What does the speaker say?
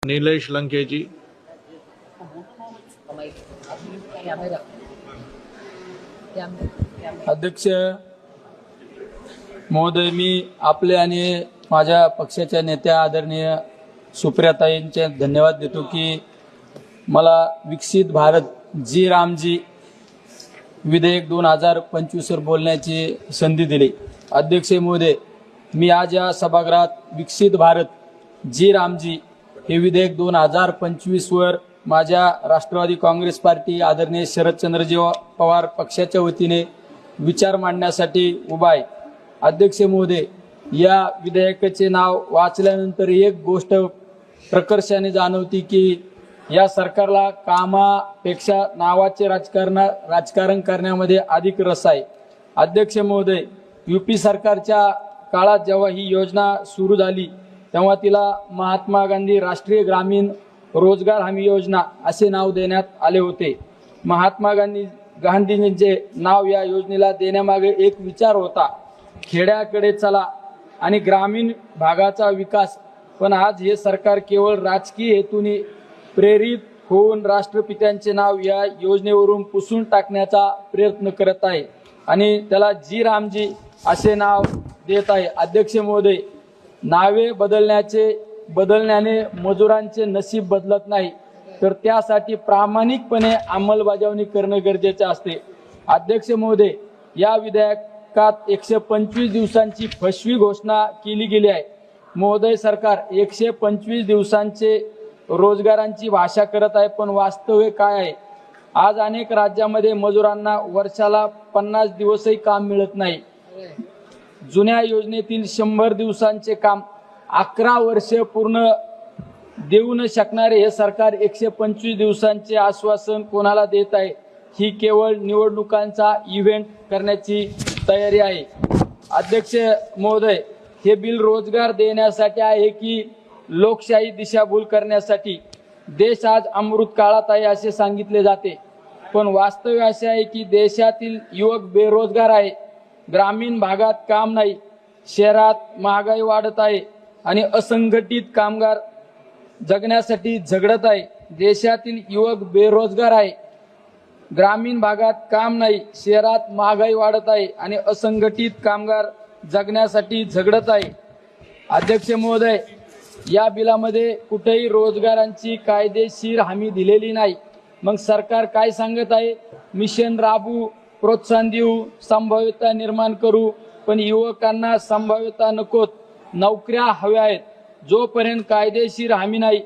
निलेश लंकेजी। अध्यक्ष महोदय, मी आपले आणि माझ्या पक्षाच्या नेत्या आदरणीय सुप्रियाताईंचे धन्यवाद देतो की मला विकसित भारत जी रामजी विधेयक 2025 वर बोलण्याची संधी दिली। अध्यक्ष महोदय, मी आज या सभागृहात विकसित भारत जी रामजी हे विधेयक 2025 वर माझ्या राष्ट्रवादी काँग्रेस पार्टी आदरणीय शरदचंद्रजी पवार पक्षाच्या वतीने विचार मांडण्यासाठी उभा आहे। अध्यक्ष महोदय, या विधेयकाचे नाव वाचल्यानंतर एक गोष्ट प्रकर्षाने जाणवती की या सरकारला कामापेक्षा नावाचे राजकारण करण्यामध्ये अधिक रस आहे। अध्यक्ष महोदय, यूपी सरकारच्या काळात जेव्हा ही योजना सुरू झाली तेव्हा तिला महात्मा गांधी राष्ट्रीय ग्रामीण रोजगार हमी योजना असे नाव देण्यात आले होते। महात्मा गांधींचे नाव या योजनेला देण्यामागे एक विचार होता, खेड्याकडे चला आणि ग्रामीण भागाचा विकास। पण आज हे सरकार केवळ राजकीय हेतूने प्रेरित होऊन राष्ट्रपित्यांचे नाव या योजनेवरून पुसून टाकण्याचा प्रयत्न करत आहे आणि त्याला जी रामजी असे नाव देत आहे। अध्यक्ष महोदय, नावे बदलण्याने मजुरांचे नशीब बदलत नाही, तर त्यासाठी प्रामाणिकपणे अंमलबजावणी करणे गरजेचे असते। अध्यक्ष महोदय, या विधेयकात 125 दिवसांची फसवी घोषणा केली गेली आहे। महोदय, सरकार 125 दिवसांचे रोजगारांची भाषा करत आहे, पण वास्तव काय आहे? आज अनेक राज्यामध्ये मजुरांना वर्षाला 50 दिवसही काम मिळत नाही। जुन्या योजनेतील 100 दिवसांचे काम 11 वर्ष पूर्ण देऊ न शकणारे हे सरकार 125 दिवसांचे आश्वासन कोणाला देत आहे? ही केवळ निवडणुकांचा इव्हेंट करण्याची तयारी आहे। अध्यक्ष महोदय, हे बिल रोजगार देण्यासाठी आहे की लोकशाही दिशाभूल करण्यासाठी? देश आज अमृत काळात आहे असे सांगितले जाते, पण वास्तव असे आहे की देशातील युवक बेरोजगार आहे, ग्रामीण भागात काम नाही, शहरात महागाई वाढत आहे आणि असंघटित कामगार जगण्यासाठी झगडत आहे। देशातील युवक बेरोजगार आहे, ग्रामीण भागात काम नाही, शहरात महागाई वाढत आहे आणि असंघटित कामगार जगण्यासाठी झगडत आहे। अध्यक्ष महोदय, या बिलामध्ये कुठेही रोजगारांची कायदेशीर हमी दिलेली नाही। मग सरकार काय सांगत आहे? मिशन राबवू, प्रोत्साहन देऊ, संभाव्यता निर्माण करू, पण युवकांना संभाव्यता नकोत, नोकऱ्या हव्या आहेत। जोपर्यंत कायदेशीर हमी नाही